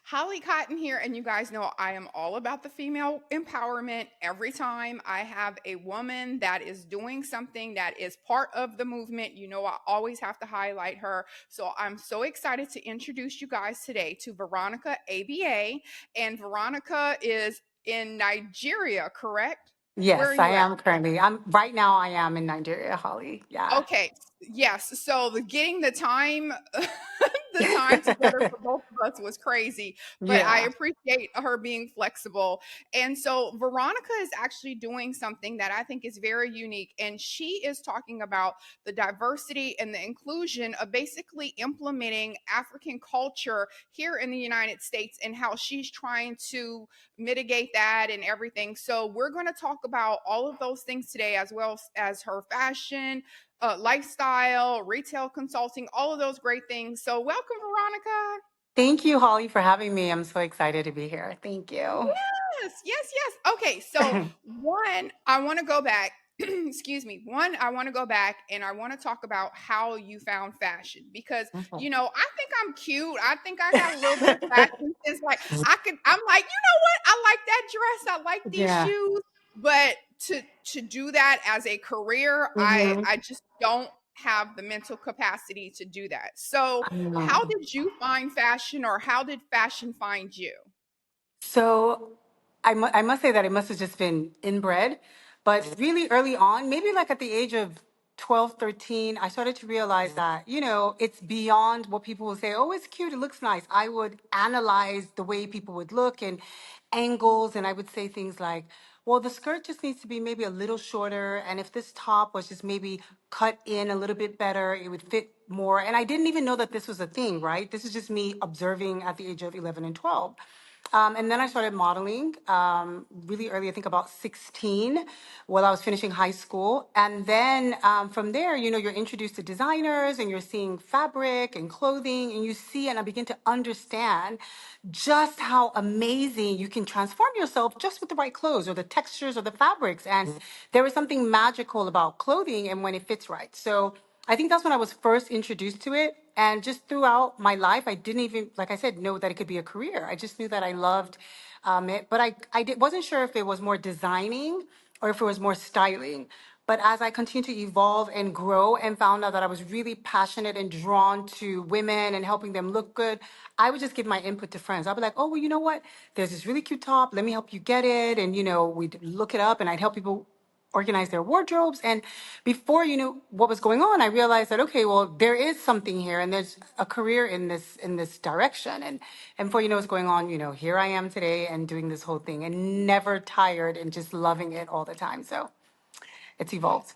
Holly Cotton here, and you guys know I am all about the female empowerment. Every time I have a woman that is doing something that is part of the movement, I always have to highlight her. So I'm so excited to introduce you guys today to Veronica Ebie. And Veronica is in Nigeria, correct? Where are Yes, I you at? am currently. I'm right now. I am in Nigeria, Holly. Yeah. Okay. Yes. So getting the time the time together for both of us was crazy, but I Yeah. appreciate her being flexible. And so Veronica is actually doing something that I think is very unique, and she is talking about the diversity and the inclusion of basically implementing African culture here in the United States and how she's trying to mitigate that and everything. So we're going to talk about all of those things today, as well as her fashion, lifestyle, retail consulting, all of those great things. So, welcome, Veronica. Thank you, Holly, for having me. I'm so excited to be here. Thank you. Yes, yes, yes. Okay, so one, I want to go back. Excuse me. One, I want to go back and I want to talk about how you found fashion because I think I'm cute. I think I got a little bit of fashion sense. Like I'm like, what? I like that dress. I like these Yeah. shoes. But to do that as a career, I hmm I just don't have the mental capacity to do that. So, I how know. did you find fashion, or how did fashion find you? So I must say that it must have just been inbred, but really early on, maybe like at the age of 12, 13, I started to realize that, it's beyond what people will say, oh, it's cute, it looks nice. I would analyze the way people would look and angles, and I would say things like, well, the skirt just needs to be maybe a little shorter, and if this top was just maybe cut in a little bit better, it would fit more. And I didn't even know that this was a thing, right? This is just me observing at the age of 11 and 12. And then I started modeling really early, I think about 16, while I was finishing high school. And then from there, you're introduced to designers and you're seeing fabric and clothing, and you see, and I begin to understand just how amazing you can transform yourself just with the right clothes or the textures or the fabrics. And there is something magical about clothing and when it fits right. So I think that's when I was first introduced to it. And just throughout my life, I didn't even, like I said, know that it could be a career. I just knew that I loved it. But wasn't sure if it was more designing or if it was more styling. But as I continued to evolve and grow and found out that I was really passionate and drawn to women and helping them look good, I would just give my input to friends. I'd be like, oh, well, you know what? There's this really cute top. Let me help you get it. And, we'd look it up and I'd help people organize their wardrobes. And before you knew what was going on, I realized that okay, well, there is something here, and there's a career in this direction. And before you know what's going on, here I am today and doing this whole thing, and never tired and just loving it all the time. So it's evolved.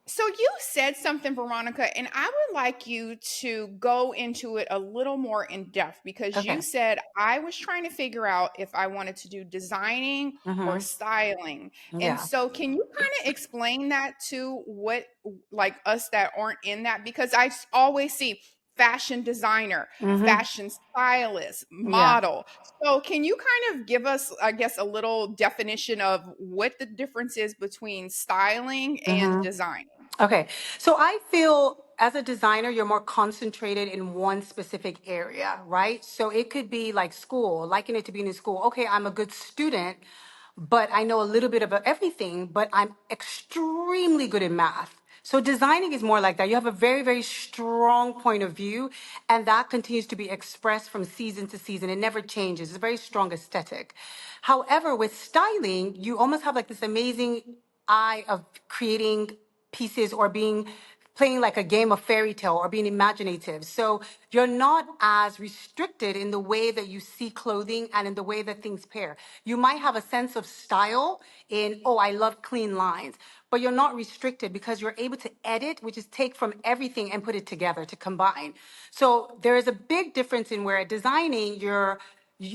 So you said something, Veronica, and I would like you to go into it a little more in depth because you Okay. said I was trying to figure out if I wanted to do designing or Mm-hmm. styling. And Yeah. so can you kind of explain that to what like us that aren't in that? Because always see fashion designer, Mm-hmm. fashion stylist, Yeah. model. So can you kind of give us, I guess, a little definition of what the difference is between styling and Mm-hmm. designing? Okay. So I feel as a designer, you're more concentrated in one specific area, right? So it could be like school, liken it to being in school. Okay, I'm a good student, but I know a little bit about everything, but I'm extremely good in math. So designing is more like that. You have a very, very strong point of view, and that continues to be expressed from season to season. It never changes. It's a very strong aesthetic. However, with styling, you almost have like this amazing eye of creating pieces or being playing like a game of fairy tale or being imaginative. So you're not as restricted in the way that you see clothing and in the way that things pair. You might have a sense of style in, oh, I love clean lines, but you're not restricted because you're able to edit, which is take from everything and put it together to combine. So there is a big difference in where at designing,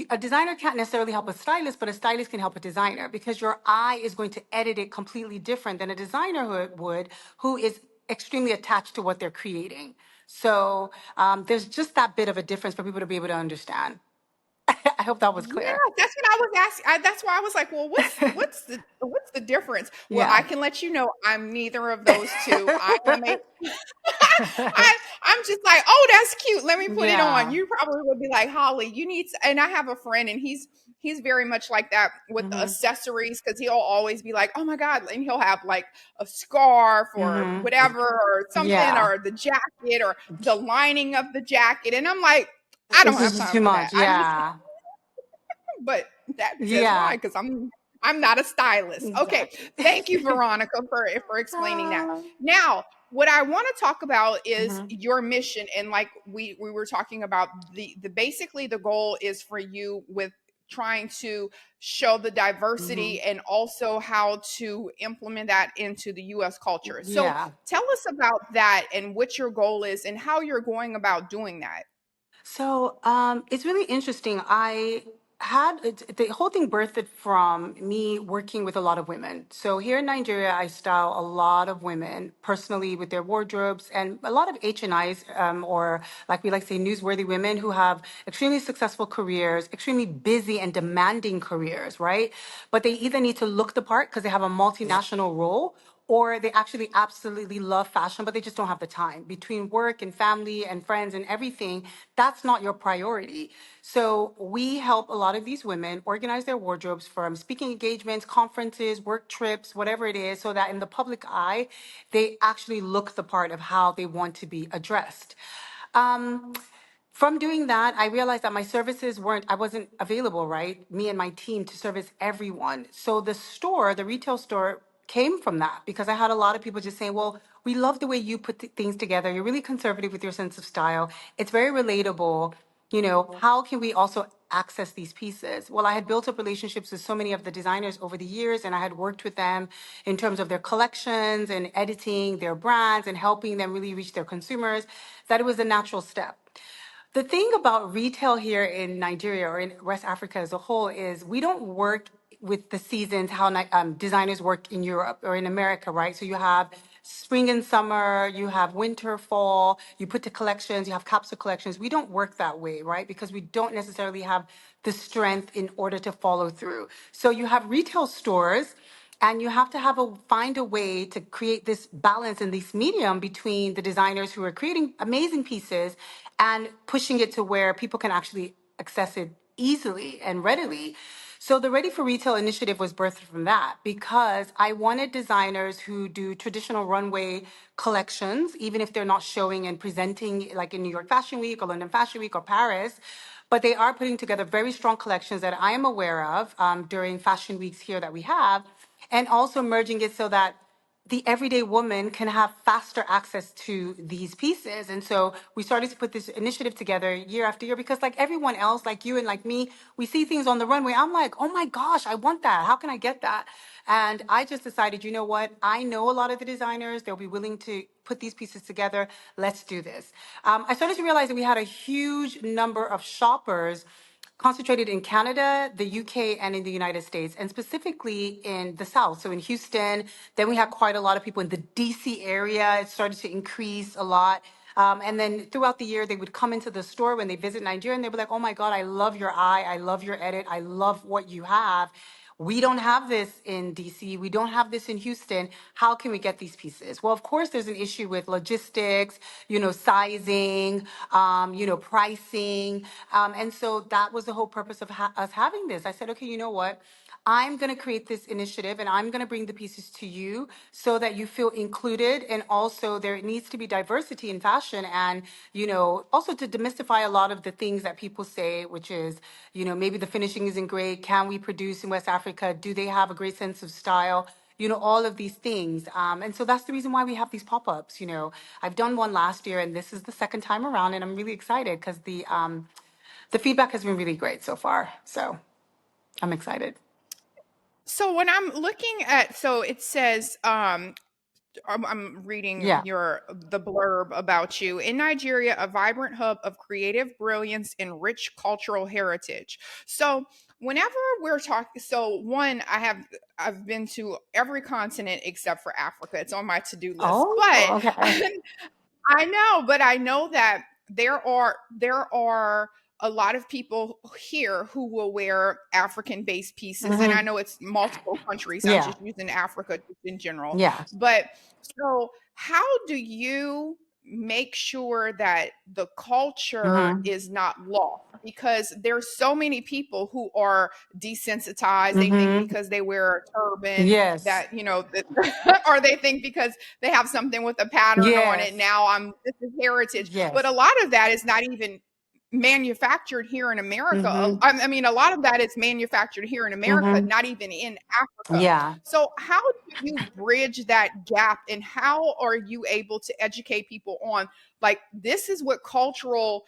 a designer can't necessarily help a stylist, but a stylist can help a designer because your eye is going to edit it completely different than a designer would, who is extremely attached to what they're creating. So there's just that bit of a difference for people to be able to understand. hope that was Yeah, clear. that's what I was asking. That's why I was like, well, what's the difference? Well, I Yeah. can let you know I'm neither of those two. I am a I'm just like, oh, that's cute. Let me put it on. Yeah. You probably would be like, Holly, you need to, and I have a friend and he's very much like that with the Mhm. accessories because he'll always be like, oh my God. And he'll have like a scarf or Mhm. whatever or something Yeah. or the jacket or the lining of the jacket. And I'm like, I don't It's have just time too for that. much. Yeah. But that says why? Yeah. Because I'm not a stylist. Okay. Exactly. Thank you, Veronica, for explaining that. Uh, Now, what I want to talk about is mhm. your mission. And like we were talking about the basically the goal is for you with trying to show the Mhm. diversity and also how to implement that into the US culture. So Yeah. tell us about that and what your goal is and how you're going about doing that. So it's really interesting. The whole thing birthed from me working with a lot of women. So here in Nigeria, I style a lot of women personally with their wardrobes and a lot of H&Is, or like we like to say, newsworthy women who have extremely successful careers, extremely busy and demanding careers, right? But they either need to look the part because they have a multinational role, or they actually absolutely love fashion, but they just don't have the time between work and family and friends and everything. That's not your priority. So we help a lot of these women organize their wardrobes from speaking engagements, conferences, work trips, whatever it is, so that in the public eye, they actually look the part of how they want to be addressed. Um, from doing that, I realized that my services I wasn't available, right? Me and my team to service everyone. So the retail store came from that because I had a lot of people just saying, well, we love the way you put things together. You're really conservative with your sense of style. It's very relatable. How can we also access these pieces? Well, I had built up relationships with so many of the designers over the years, and I had worked with them in terms of their collections and editing their brands and helping them really reach their consumers, that it was a natural step. The thing about retail here in Nigeria or in West Africa as a whole is we don't work with the seasons how designers work in Europe or in America, right? So you have spring and summer, you have winter, fall, you put the collections, you have capsule collections. We don't work that way, right? Because we don't necessarily have the strength in order to follow through. So you have retail stores and you have to find a way to create this balance in this medium between the designers who are creating amazing pieces and pushing it to where people can actually access it easily and readily. So the Ready for Retail initiative was birthed from that because I wanted designers who do traditional runway collections, even if they're not showing and presenting like in New York Fashion Week or London Fashion Week or Paris, but they are putting together very strong collections that I am aware of during fashion weeks here that we have, and also merging it so that the everyday woman can have faster access to these pieces. And so we started to put this initiative together year after year because, like everyone else, like you and like me, we see things on the runway. I'm like, oh my gosh, I want that. How can I get that? And I just decided, you know what? I know a lot of the designers, they'll be willing to put these pieces together. Let's do this. I started to realize that we had a huge number of shoppers concentrated in Canada, the UK, and in the United States, and specifically in the South. So in Houston, then we had quite a lot of people in the DC area. It started to increase a lot. And then throughout the year, they would come into the store when they visit Nigeria and they'd be like, oh my God, I love your eye. I love your edit. I love what you have. We don't have this in DC. We don't have this in Houston. How can we get these pieces? Well, of course, there's an issue with logistics, sizing, pricing. And so that was the whole purpose of us having this. I said, okay, you know what? I'm going to create this initiative and I'm going to bring the pieces to you so that you feel included. And also, there needs to be diversity in fashion and, also to demystify a lot of the things that people say, which is, maybe the finishing isn't great. Can we produce in West Africa? Do they have a great sense of style? All of these things. And so that's the reason why we have these pop ups. I've done one last year and this is the second time around. And I'm really excited because the feedback has been really great so far. So I'm excited. So when I'm looking at, so it says, I'm reading Yeah. the blurb about you. In Nigeria, a vibrant hub of creative brilliance and rich cultural heritage. So whenever we're talking, so one, I've been to every continent except for Africa. It's on my to-do list. Oh, But okay. I know, but I know that there are a lot of people here who will wear African based pieces. And I Hmm. know it's multiple countries. I'm Yeah. just using Africa just in general. Yeah. But so, how do you make sure that the culture Hmm. is not lost? Because there's so many people who are desensitized. They think Hmm. because they wear a turban Yes. that, that or they think because they have something with a pattern on it, Yes. now this is heritage. But a Yes. lot of that is not even manufactured here in America. Hmm. I mean, a lot of that is manufactured here in America, Hmm. not even in Africa. Yeah. So, how do you bridge that gap, and how are you able to educate people on, like, this is what cultural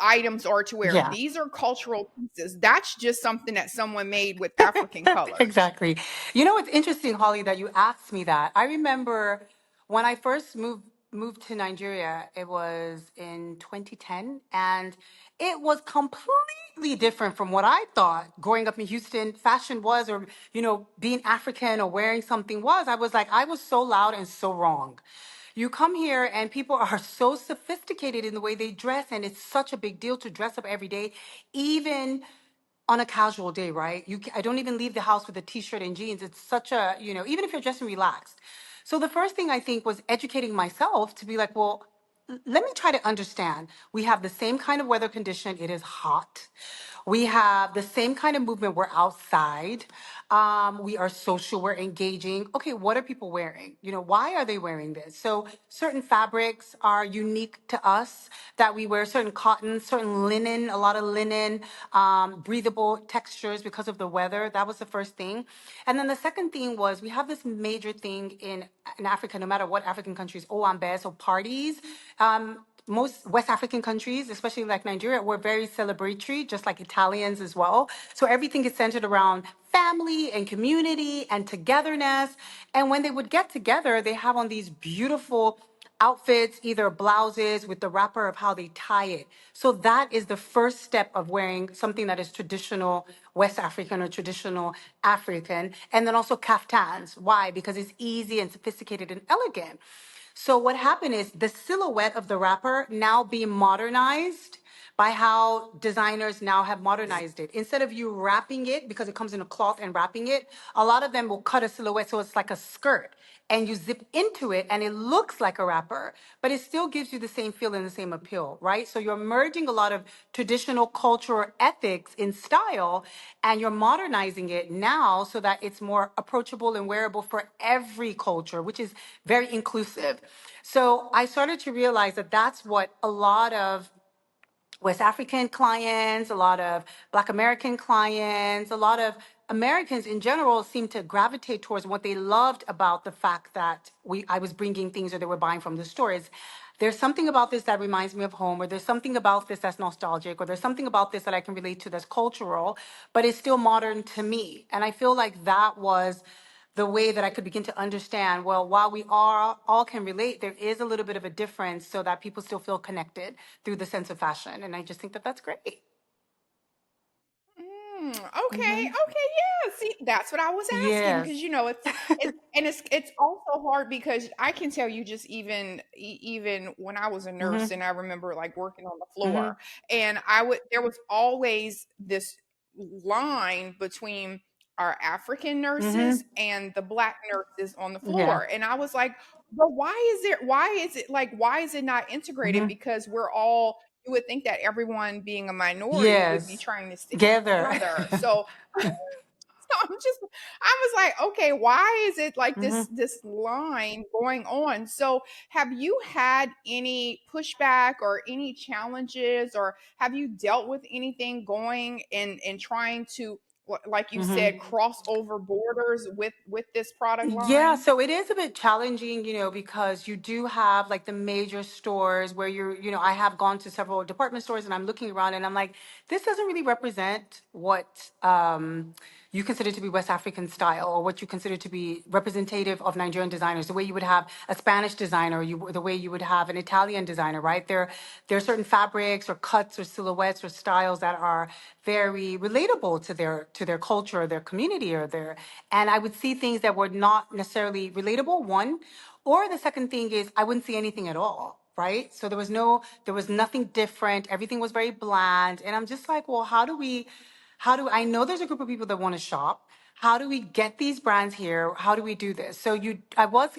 items are to wear? Yeah. These are cultural pieces. That's just something that someone made with African colors. Exactly. You know, it's interesting, Holly, that you asked me that. I remember when I first moved to Nigeria, it was in 2010, and it was completely different from what I thought growing up in Houston fashion was, or being African or wearing something was. I was like, I was so loud and so wrong. You come here and people are so sophisticated in the way they dress, and it's such a big deal to dress up every day, even on a casual day, right? I don't even leave the house with a t-shirt and jeans. It's such a, even if you're dressing relaxed. So the first thing I think was educating myself to be like, well, let me try to understand. We have the same kind of weather condition. It is hot. We have the same kind of movement. We're outside. We are social. We're engaging. Okay, what are people wearing? Why are they wearing this? So certain fabrics are unique to us that we wear. Certain cotton, certain linen, a lot of linen, breathable textures because of the weather. That was the first thing. And then the second thing was we have this major thing in Africa, no matter what African countries, owambe, so parties. Most West African countries, especially like Nigeria, were very celebratory, just like Italians as well. So everything is centered around family and community and togetherness. And when they would get together, they have on these beautiful outfits, either blouses with the wrapper of how they tie it. So that is the first step of wearing something that is traditional West African or traditional African. And then also kaftans. Why? Because it's easy and sophisticated and elegant. So what happened is the silhouette of the wrapper now being modernized by how designers now have modernized it. Instead of you wrapping it, because it comes in a cloth and wrapping it, a lot of them will cut a silhouette so it's like a skirt. And you zip into it and it looks like a wrapper, but it still gives you the same feel and the same appeal, right? So you're merging a lot of traditional cultural ethics in style and you're modernizing it now so that it's more approachable and wearable for every culture, which is very inclusive. So I started to realize that that's what a lot of West African clients, a lot of Black American clients, a lot of Americans in general seem to gravitate towards what they loved about the fact that I was bringing things or they were buying from the stores. There's something about this that reminds me of home, or there's something about this that's nostalgic, or there's something about this that I can relate to that's cultural, but it's still modern to me. And I feel like that was the way that I could begin to understand, well, while we are all can relate, there is a little bit of a difference so that people still feel connected through the sense of fashion. And I just think that that's great. Okay, Hmm. okay, yeah. See, that's what I was asking, Yes. because it's also hard because I can tell you, just even when I was a nurse Hmm. and I remember like working on the Hmm. floor, and there was always this line between our African nurses Hmm. and the Black nurses on the Yeah. floor, and I was like, but why is it not integrated? Hmm. Because we're all, you would think that everyone being a minority would be Yes. trying to stick Together. together. So, I was like, okay, why is it like Hmm. this line going on? So have you had any pushback or any challenges, or have you dealt with anything going and trying to, like you said, Hmm. cross over borders with this product Yeah, line? so it is a bit challenging, because you do have like the major stores where I have gone to several department stores and I'm looking around and I'm like, this doesn't really represent what you consider to be West African style or what you consider to be representative of Nigerian designers. The way you would have a Spanish designer, the way you would have an Italian designer, right? There are certain fabrics or cuts or silhouettes or styles that are very relatable to their culture, their community, and I would see things that were not necessarily relatable. One, or the second thing is I wouldn't see anything at all. right? So there was nothing different. Everything was very bland. And I'm just like, well, I know there's a group of people that want to shop. How do we get these brands here? How do we do this? I was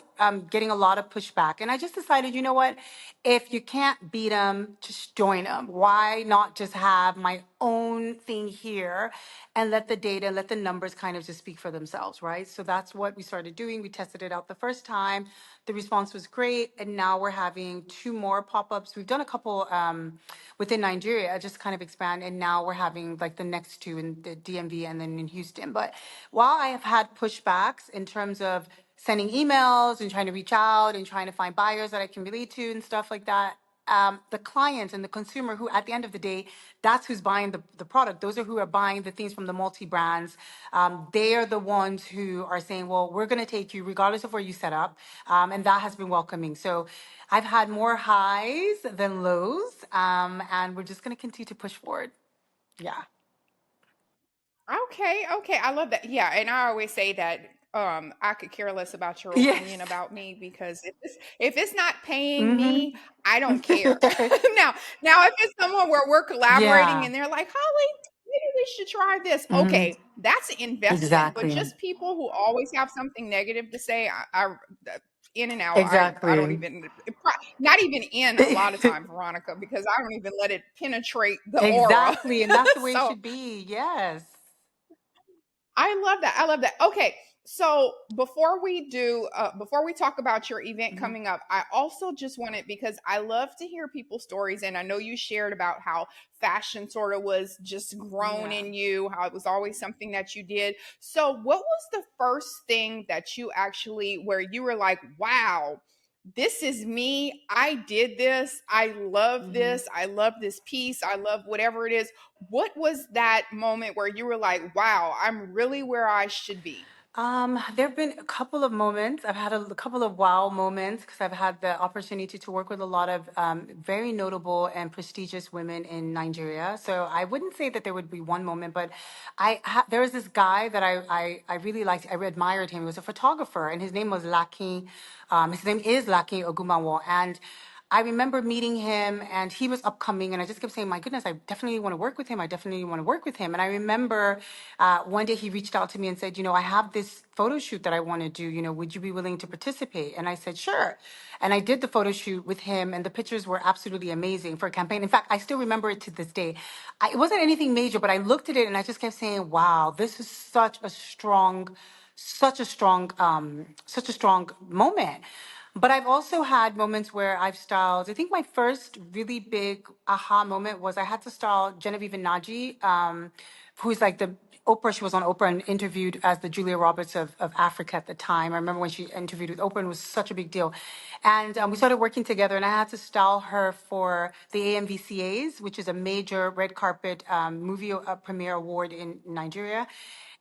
getting a lot of pushback, and I just decided, you know what? If you can't beat them, just join them. Why not just have my own thing here and let the data, let the numbers kind of just speak for themselves, right? So that's what we started doing. We tested it out the first time. The response was great, and now we're having two more pop-ups. We've done a couple within Nigeria, just kind of expand, and now we're having like the next two in the DMV and then in Houston. But while I have had pushbacks in terms of sending emails and trying to reach out and trying to find buyers that I can relate to and stuff like that, the client and the consumer, who at the end of the day, that's who's buying the product. Those are who are buying the things from the multi brands. They are the ones who are saying, well, we're going to take you regardless of where you set up. And that has been welcoming. So I've had more highs than lows. And we're just going to continue to push forward. Yeah. Okay, okay. I love that. Yeah, and I always say that I could care less about your opinion Yes. about me, because if it's not paying me, Mm-hmm. I don't care. now now if it's someone where we're collaborating Yeah. and they're like, Holly, maybe we should try this. Hmm. Okay, that's an investment. But Exactly. just people who always have something negative to say, in and out, I don't Exactly. even, not even in a lot of time, Veronica, because I don't even let it penetrate the aura. Exactly. And that's the way it So should be. Yes. I love that. I love that. Okay. So before we talk about your event Hmm. coming up, I also just wanted, because I love to hear people's stories. And I know you shared about how fashion sort of was just grown Yeah. in you, how it was always something that you did. So what was the first thing that you actually, where you were like, wow, this is me. I did this. I love Hmm. this. I love this piece. I love whatever it is. What was that moment where you were like, wow, I'm really where I should be? There have been a couple of moments. I've had a couple of wow moments because I've had the opportunity to work with a lot of very notable and prestigious women in Nigeria. So I wouldn't say that there would be one moment, but there was this guy that I really liked. I admired him. He was a photographer, and his name was Laki. His name is Laki Ogumawo, and I remember meeting him, and he was upcoming, and I just kept saying, my goodness, I definitely want to work with him. I definitely want to work with him. And I remember one day he reached out to me and said, I have this photo shoot that I want to do. Would you be willing to participate? And I said, sure. And I did the photo shoot with him, and the pictures were absolutely amazing for a campaign. In fact, I still remember it to this day. It wasn't anything major, but I looked at it and I just kept saying, wow, this is such a strong moment. But I've also had moments where I've styled. I think my first really big aha moment was I had to style Genevieve Naji, who's like the Oprah. She was on Oprah and interviewed as the Julia Roberts of Africa at the time. I remember when she interviewed with Oprah, and it was such a big deal. And we started working together, and I had to style her for the AMVCAs, which is a major red carpet movie premiere award in Nigeria.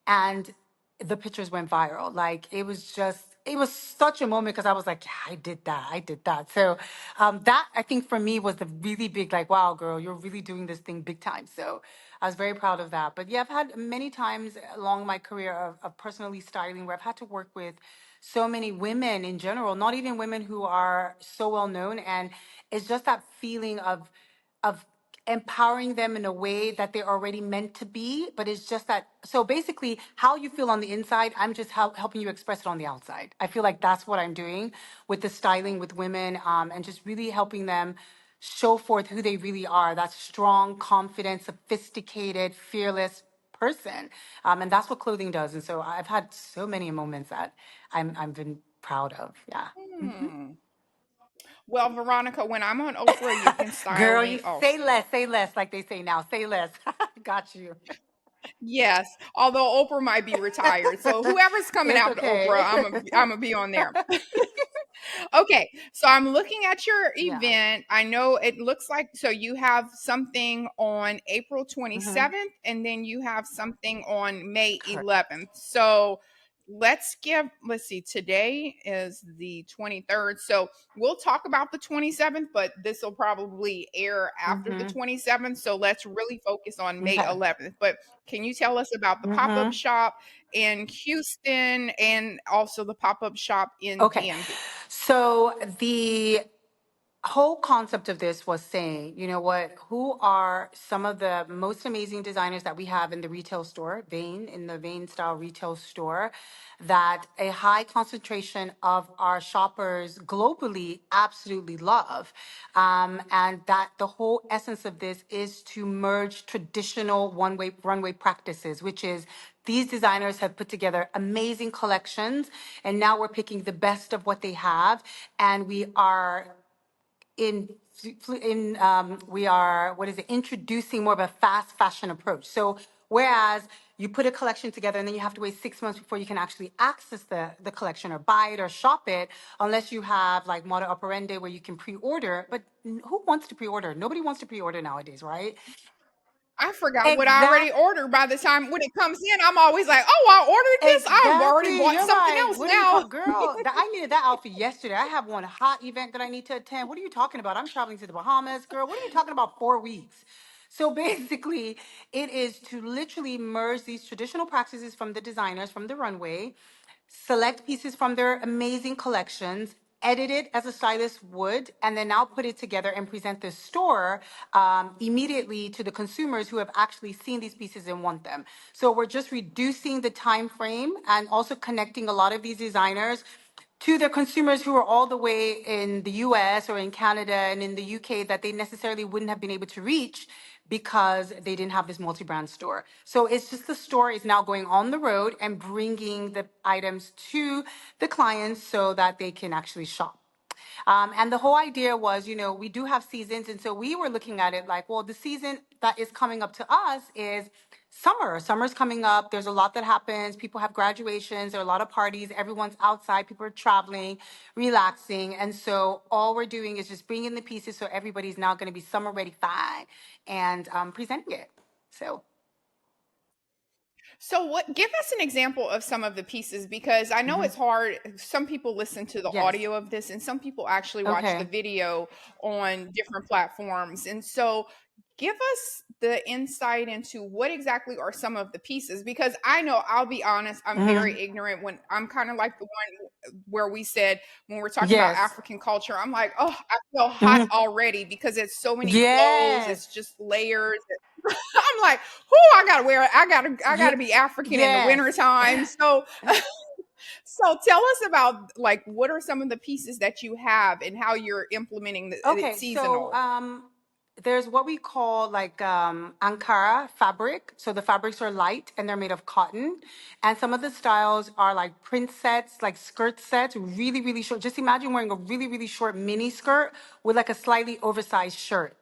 And the pictures went viral. Like it was such a moment because I was like, yeah, I did that. So that I think for me was the really big, like, wow, girl, you're really doing this thing big time. So I was very proud of that. But yeah, I've had many times along my career of personally styling where I've had to work with so many women in general, not even women who are so well known. And it's just that feeling of empowering them in a way that they're already meant to be, but it's just that. So basically, how you feel on the inside, I'm just helping you express it on the outside. I feel like that's what I'm doing with the styling with women, and just really helping them show forth who they really are, that strong, confident, sophisticated, fearless person. And that's what clothing does. And so I've had so many moments that I've been proud of. Yeah. Hmm. Well, Veronica, when I'm on Oprah, you can style Girl, me you also. say less, like they say now. Say less. Got you. Yes, although Oprah might be retired, so whoever's coming It's after Oprah, okay. I'm gonna be on there. Okay, so I'm looking at your Yeah. event. I know it looks like, so you have something on April Mm-hmm. 27th, and then you have something on May Correct. 11th. So let's see, today is the 23rd. So we'll talk about the 27th, but this will probably air after the Mm-hmm. 27th. So let's really focus on May Okay. 11th. But can you tell us about the pop up Mm-hmm. shop in Houston and also the pop up shop in Okay. DMV? So the whole concept of this was saying, you know what, who are some of the most amazing designers that we have in the retail store, Vane, in the Vane style retail store, that a high concentration of our shoppers globally absolutely love. And that the whole essence of this is to merge traditional one-way runway practices, which is these designers have put together amazing collections, and now we're picking the best of what they have, and we are in we are, what is it, introducing more of a fast fashion approach. So whereas you put a collection together and then you have to wait 6 months before you can actually access the collection or buy it or shop it, unless you have like moda operandi where you can pre-order. But who wants to pre-order? Nobody wants to pre-order nowadays, right? I forgot what I already Exactly. ordered. By the time when it comes in, I'm always like, "Oh, I ordered this. I've already Exactly. bought You're something like, else what are you now." talking, girl? I needed that outfit yesterday. I have one hot event that I need to attend. What are you talking about? I'm traveling to the Bahamas, girl. What are you talking about? 4 weeks. So basically, it is to literally merge these traditional practices from the designers, from the runway, select pieces from their amazing collections, edit it as a stylist would, and then now put it together and present the store immediately to the consumers who have actually seen these pieces and want them. So we're just reducing the time frame and also connecting a lot of these designers to their consumers who are all the way in the US or in Canada and in the UK that they necessarily wouldn't have been able to reach because they didn't have this multi-brand store. So it's just the store is now going on the road and bringing the items to the clients so that they can actually shop. And the whole idea was, we do have seasons. And so we were looking at it like, well, the season that is coming up to us is summer. Summer's coming up. There's a lot that happens. People have graduations. There are a lot of parties. Everyone's outside. People are traveling, relaxing. And so all we're doing is just bringing the pieces so everybody's now going to be summer ready fine and presenting it. So, So what give us an example of some of the pieces because I know mhm. it's hard. Some people listen to the Yes. audio of this and some people actually watch the Okay. video on different platforms. And so give us the insight into what exactly are some of the pieces because I know I'll be honest, I'm very Hmm. ignorant when I'm kind of like the one where we said when we're talking about Yes. African culture, I'm like, "Oh, I feel hot Hmm. already because it's so many flows, Yes. it's just layers." I'm like, "Whoo, I gotta wear it. I gotta Ye- be African in the yes. wintertime." So so tell us about like what are some of the pieces that you have and how you're implementing it Okay, so seasonal. there's what we call like Ankara fabric. So the fabrics are light and they're made of cotton. And some of the styles are like print sets, like skirt sets, really, really short. Just imagine wearing a really, really short mini skirt with like a slightly oversized shirt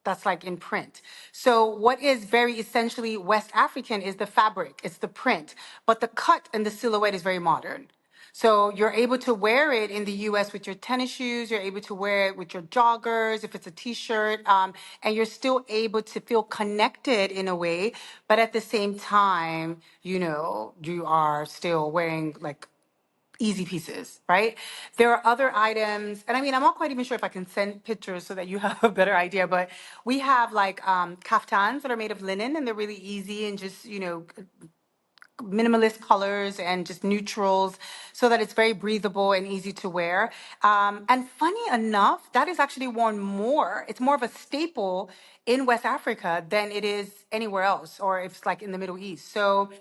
that's like in print. So what is very essentially West African is the fabric, it's the print, but the cut and the silhouette is very modern. So you're able to wear it in the US with your tennis shoes, you're able to wear it with your joggers, if it's a t-shirt, and you're still able to feel connected in a way, but at the same time, you are still wearing like easy pieces, right? There are other items, and I mean, I'm not quite even sure if I can send pictures so that you have a better idea, but we have like kaftans that are made of linen and they're really easy and just, minimalist colors and just neutrals so that it's very breathable and easy to wear. And funny enough, that is actually worn more. It's more of a staple in West Africa than it is anywhere else, or if it's like in the Middle East. So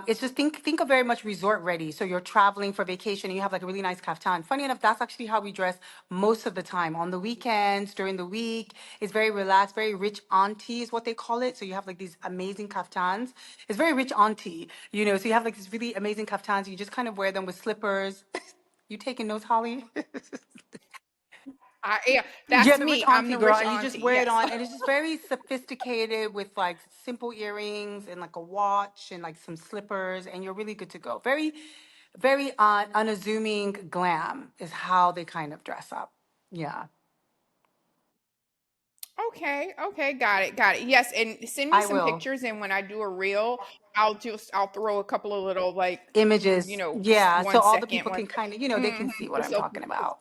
it's just think of very much resort ready. So you're traveling for vacation and you have like a really nice kaftan. Funny enough, that's actually how we dress most of the time. On the weekends, during the week, it's very relaxed, very rich auntie is what they call it. So you have like these amazing kaftans. It's very rich auntie, So you have like these really amazing kaftans. You just kind of wear them with slippers. You taking notes, Holly? Yeah, Yeah, that's the rich me. I'm auntie the girl, rich and you just auntie. wear it Yes. on, and it's just very sophisticated with like simple earrings and like a watch and like some slippers, and you're really good to go. Very, very unassuming glam is how they kind of dress up. Yeah, Okay, okay, got it, got it. Yes, and send me I some will. pictures and when I do a reel, I'll throw a couple of little like Images, yeah, so one all the second people one can kind of, they mhm, can see what just I'm so talking people. about.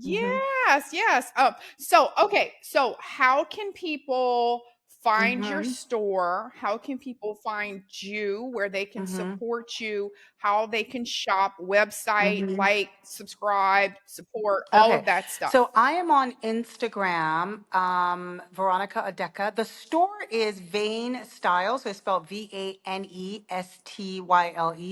Hmm. Yes, yes. So okay, so how can people find your Mm-hmm. store, how can people find you, where they can Mm-hmm. support you, how they can shop, website, Mm-hmm. like, subscribe, support, all Okay, of that stuff. so I am on Instagram, Veronica Adeka. The store is Vane Style, so it's spelled VANESTYLE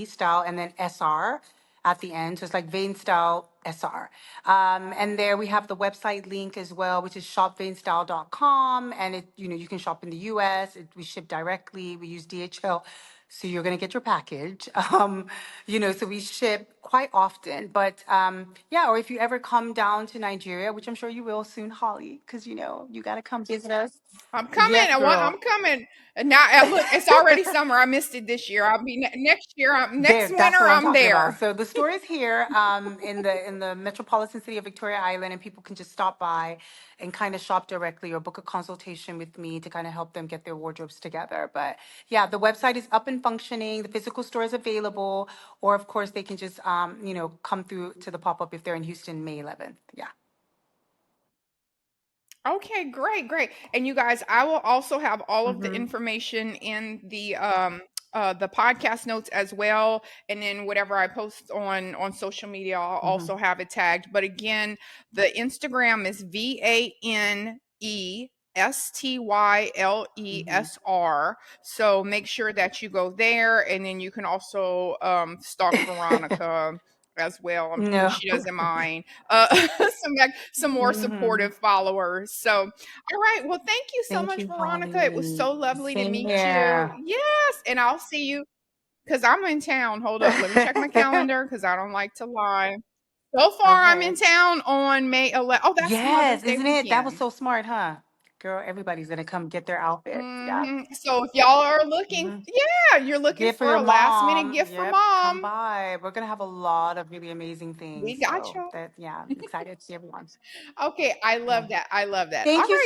style, and then SR at the end. So it's like Vane Style SR. And there we have the website link as well, which is shopvanestyle.com. And you can shop in the US. We ship directly. We use DHL. So you're going to get your package. So we ship quite often. But yeah, or if you ever come down to Nigeria, which I'm sure you will soon, Holly, because you got to come visit us. I'm coming. Yes, girl. I'm coming. And now, look, it's already summer. I missed it this year. I'll be next year. Next There, that's winter. what I'm I'm talking about. there. So the store is here, in the metropolitan city of Victoria Island, and people can just stop by and kind of shop directly or book a consultation with me to kind of help them get their wardrobes together. But yeah, the website is up and functioning. The physical store is available, or of course they can just come through to the pop up if they're in Houston, May 11th. Yeah. Okay, great, great. And you guys, I will also have all of the Mm-hmm. information in the podcast notes as well, and then whatever I post on social media, I'll Mm-hmm. also have it tagged. But again, the Instagram is Mm-hmm. VANESTYLESR. So make sure that you go there, and then you can also stalk Veronica as well. I'm sure No. she doesn't mind. Some more Mm-hmm. supportive followers. So, all right. Well, thank you so Thank much, you, Veronica. It was Holly. so lovely to Same meet you. here. Yes, and I'll see you because I'm in town. Hold up, let me check my calendar because I don't like to lie. So far, I'm in Okay. town on May 11th. Oh, that's Yes, Mother's Day isn't it? That was weekend. so smart, huh? Girl, everybody's gonna come get their outfits. Yeah. So if y'all are looking, Hmm. yeah, you're looking Gift for for your a last minute mom. gift for Yep, come mom, by. We're gonna have a lot of really amazing things. we got So you. yeah, I'm excited to see everyone. Okay, I Yeah. love that. I love that. All Thank you right. so